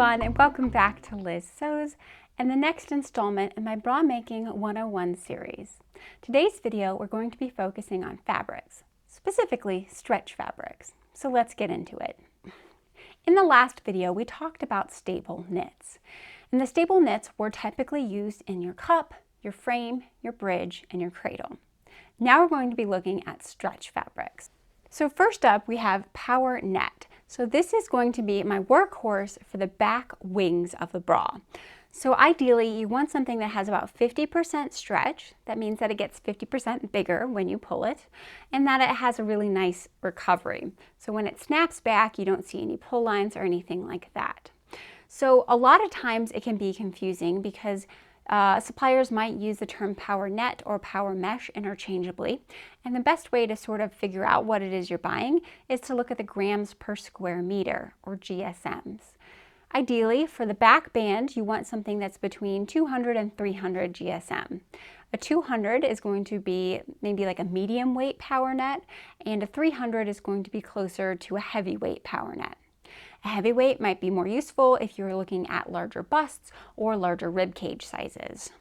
everyone, and welcome back to Liz Sews and the next installment in my Bra Making 101 series. Today's video, we're going to be focusing on fabrics, specifically stretch fabrics. So let's get into it. In the last video, we talked about staple knits. And the staple knits were typically used in your cup, your frame, your bridge, and your cradle. Now we're going to be looking at stretch fabrics. So first up, we have Power Net. So this is going to be my workhorse for the back wings of the bra. So ideally, you want something that has about 50% stretch. That means that it gets 50% bigger when you pull it, and that it has a really nice recovery. So when it snaps back, you don't see any pull lines or anything like that. So a lot of times it can be confusing because suppliers might use the term power net or power mesh interchangeably, and the best way to sort of figure out what it is you're buying is to look at the grams per square meter, or GSMs. Ideally, for the back band, you want something that's between 200 and 300 GSM. A 200 is going to be maybe like a medium weight power net, and a 300 is going to be closer to a heavyweight power net. A heavyweight might be more useful if you're looking at larger busts or larger rib cage sizes.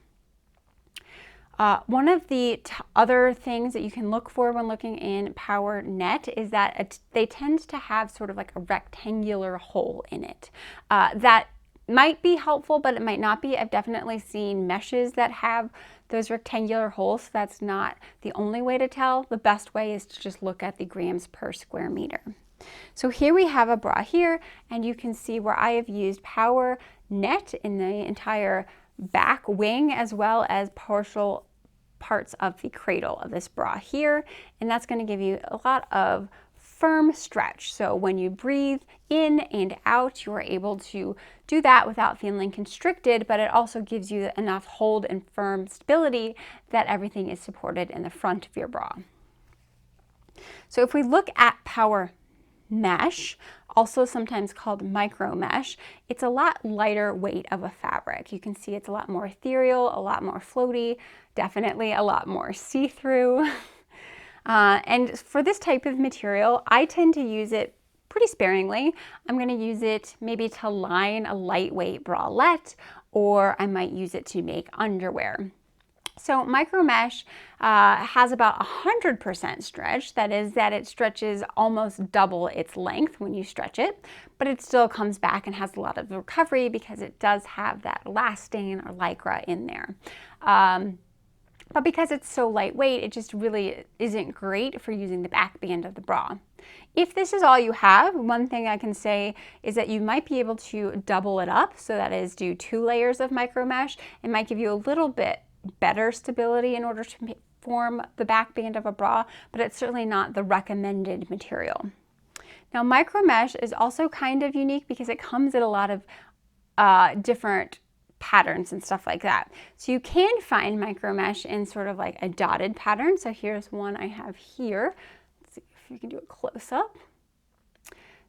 One of the other things that you can look for when looking in Power Net is that they tend to have sort of like a rectangular hole in it. That might be helpful, but it might not be. I've definitely seen meshes that have those rectangular holes, so that's not the only way to tell. The best way is to just look at the grams per square meter. So here we have a bra here, and you can see where I have used Power Net in the entire back wing as well as partial parts of the cradle of this bra here, and that's going to give you a lot of firm stretch. So when you breathe in and out, you are able to do that without feeling constricted, but it also gives you enough hold and firm stability that everything is supported in the front of your bra. So if we look at Power Mesh, also sometimes called micro mesh, it's a lot lighter weight of a fabric. You can see it's a lot more ethereal, a lot more floaty, definitely a lot more see-through. And for this type of material, I tend to use it pretty sparingly. I'm going to use it maybe to line a lightweight bralette, or I might use it to make underwear. So micro mesh has about 100% stretch. That is that it stretches almost double its length when you stretch it, but it still comes back and has a lot of recovery because it does have that elastane or lycra in there. But because it's so lightweight, it just really isn't great for using the back band of the bra. If this is all you have, one thing I can say is that you might be able to double it up. So that is, do 2 layers of micro mesh. It might give you a little bit better stability in order to form the back band of a bra, but it's certainly not the recommended material. Now, micro mesh is also kind of unique because it comes in a lot of different patterns and stuff like that. So you can find micro mesh in sort of like a dotted pattern. So here's one I have here. Let's see if you can do a close up.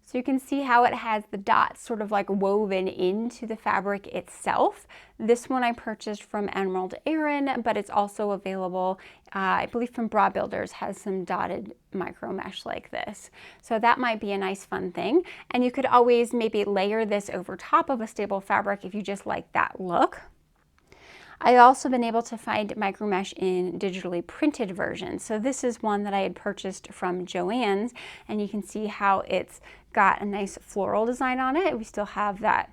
So you can see how it has the dots sort of like woven into the fabric itself. This one I purchased from Emerald Erin, but it's also available, I believe from Bra Builders has some dotted micro mesh like this. So that might be a nice fun thing. And you could always maybe layer this over top of a stable fabric if you just like that look. I've also been able to find micro mesh in digitally printed versions. So this is one that I had purchased from Joann's, and you can see how it's got a nice floral design on it. We still have that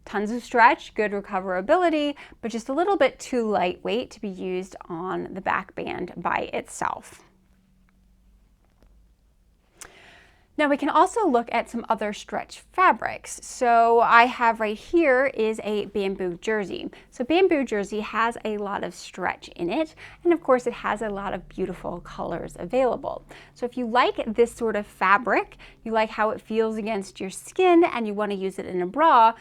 tons of stretch, good recoverability, but just a little bit too lightweight to be used on the back band by itself. Now we can also look at some other stretch fabrics. So I have right here is a bamboo jersey. So bamboo jersey has a lot of stretch in it, and of course it has a lot of beautiful colors available. So if you like this sort of fabric, you like how it feels against your skin, and you want to use it in a bra,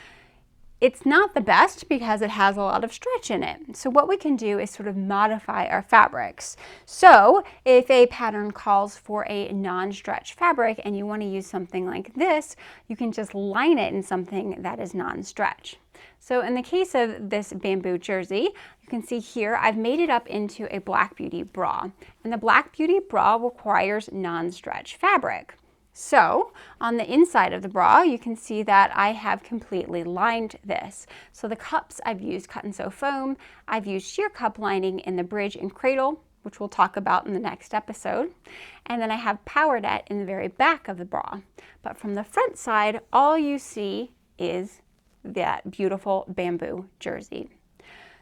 it's not the best because it has a lot of stretch in it. So what we can do is sort of modify our fabrics. So if a pattern calls for a non-stretch fabric and you want to use something like this, you can just line it in something that is non-stretch. So in the case of this bamboo jersey, you can see here I've made it up into a Black Beauty bra. And the Black Beauty bra requires non-stretch fabric. So on the inside of the bra, you can see that I have completely lined this. So the cups, I've used cut and sew foam. I've used sheer cup lining in the bridge and cradle, which we'll talk about in the next episode. And then I have power net in the very back of the bra. But from the front side, all you see is that beautiful bamboo jersey.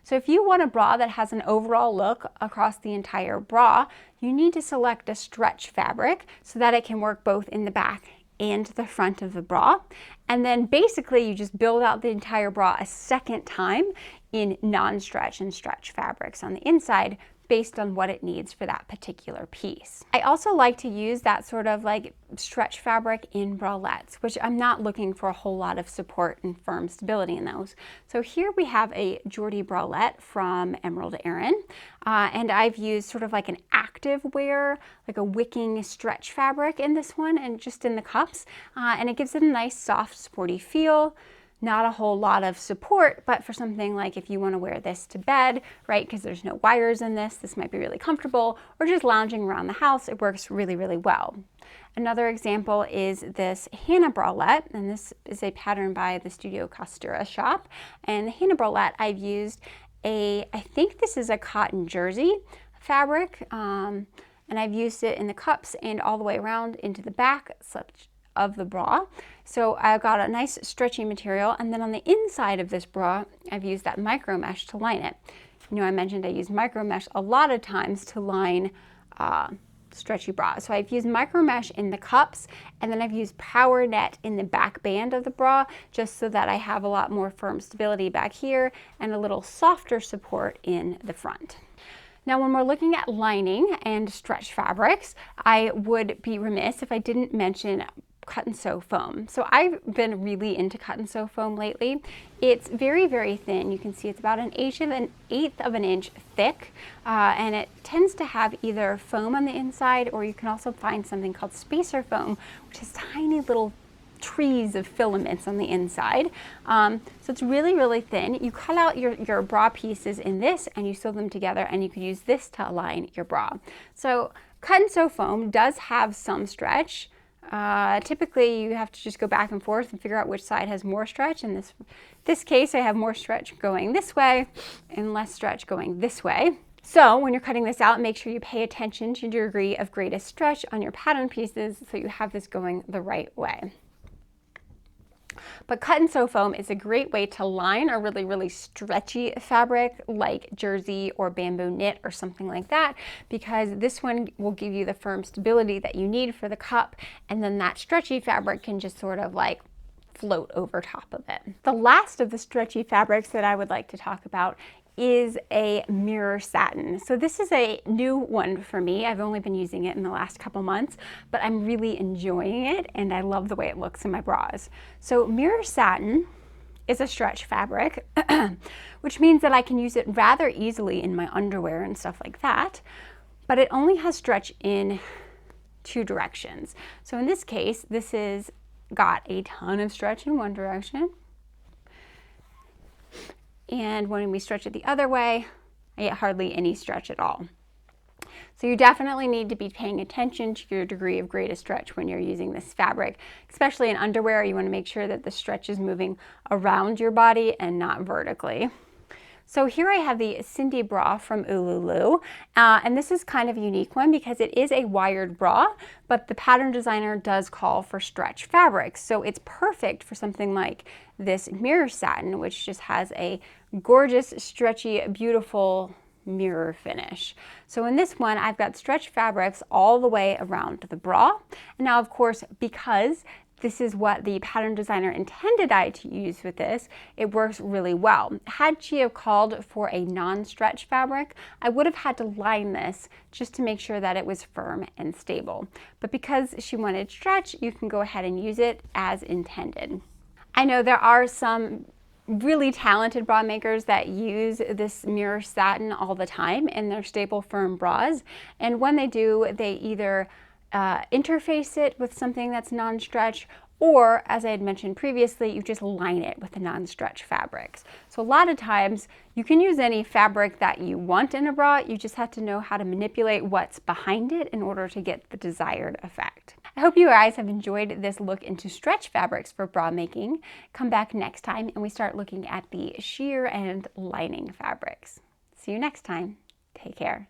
So if you want a bra that has an overall look across the entire bra, you need to select a stretch fabric so that it can work both in the back and the front of the bra. And then basically you just build out the entire bra a second time in non-stretch and stretch fabrics on the inside, based on what it needs for that particular piece. I also like to use that sort of like stretch fabric in bralettes, which I'm not looking for a whole lot of support and firm stability in those. So here we have a Jordy bralette from Emerald Erin, and I've used sort of like an active wear, like a wicking stretch fabric in this one and just in the cups, and it gives it a nice soft sporty feel. Not a whole lot of support, but for something like if you want to wear this to bed, right, because there's no wires in this might be really comfortable, or just lounging around the house, it works really, really well. Another example is this Hannah bralette, and this is a pattern by the Studio Costura shop. And the Hannah bralette, I've used I think this is a cotton jersey fabric, and I've used it in the cups and all the way around into the back of the bra. So I've got a nice stretchy material, and then on the inside of this bra, I've used that micro mesh to line it. You know, I mentioned I use micro mesh a lot of times to line stretchy bras. So I've used micro mesh in the cups, and then I've used power net in the back band of the bra, just so that I have a lot more firm stability back here and a little softer support in the front. Now, when we're looking at lining and stretch fabrics, I would be remiss if I didn't mention cut and sew foam. So I've been really into cut and sew foam lately. It's very, very thin. You can see it's about an eighth of an inch thick, and it tends to have either foam on the inside, or you can also find something called spacer foam, which is tiny little trees of filaments on the inside. So it's really, really thin. You cut out your bra pieces in this and you sew them together, and you could use this to align your bra. So cut and sew foam does have some stretch. Typically you have to just go back and forth and figure out which side has more stretch. In this case, I have more stretch going this way and less stretch going this way. So when you're cutting this out, make sure you pay attention to your degree of greatest stretch on your pattern pieces so you have this going the right way. But cut and sew foam is a great way to line a really, really stretchy fabric like jersey or bamboo knit or something like that, because this one will give you the firm stability that you need for the cup, and then that stretchy fabric can just sort of like float over top of it. The last of the stretchy fabrics that I would like to talk about is a mirror satin. So this is a new one for me. I've only been using it in the last couple months, but I'm really enjoying it, and I love the way it looks in my bras. So mirror satin is a stretch fabric, which means that I can use it rather easily in my underwear and stuff like that, but it only has stretch in two directions. So in this case, this is got a ton of stretch in one direction, and when we stretch it the other way, I get hardly any stretch at all. So you definitely need to be paying attention to your degree of greatest stretch when you're using this fabric. Especially in underwear, you want to make sure that the stretch is moving around your body and not vertically. So here I have the Cindy bra from Ululu, and this is kind of a unique one because it is a wired bra, but the pattern designer does call for stretch fabrics. So it's perfect for something like this mirror satin, which just has a gorgeous, stretchy, beautiful mirror finish. So in this one, I've got stretch fabrics all the way around the bra. And now, of course, because this is what the pattern designer intended I to use with this, it works really well. Had she have called for a non-stretch fabric, I would have had to line this just to make sure that it was firm and stable. But because she wanted stretch, you can go ahead and use it as intended. I know there are some really talented bra makers that use this mirror satin all the time in their staple firm bras, and when they do, they either interface it with something that's non-stretch, or as I had mentioned previously, you just line it with the non-stretch fabrics. So a lot of times you can use any fabric that you want in a bra, you just have to know how to manipulate what's behind it in order to get the desired effect. I hope you guys have enjoyed this look into stretch fabrics for bra making. Come back next time and we start looking at the sheer and lining fabrics. See you next time. Take care.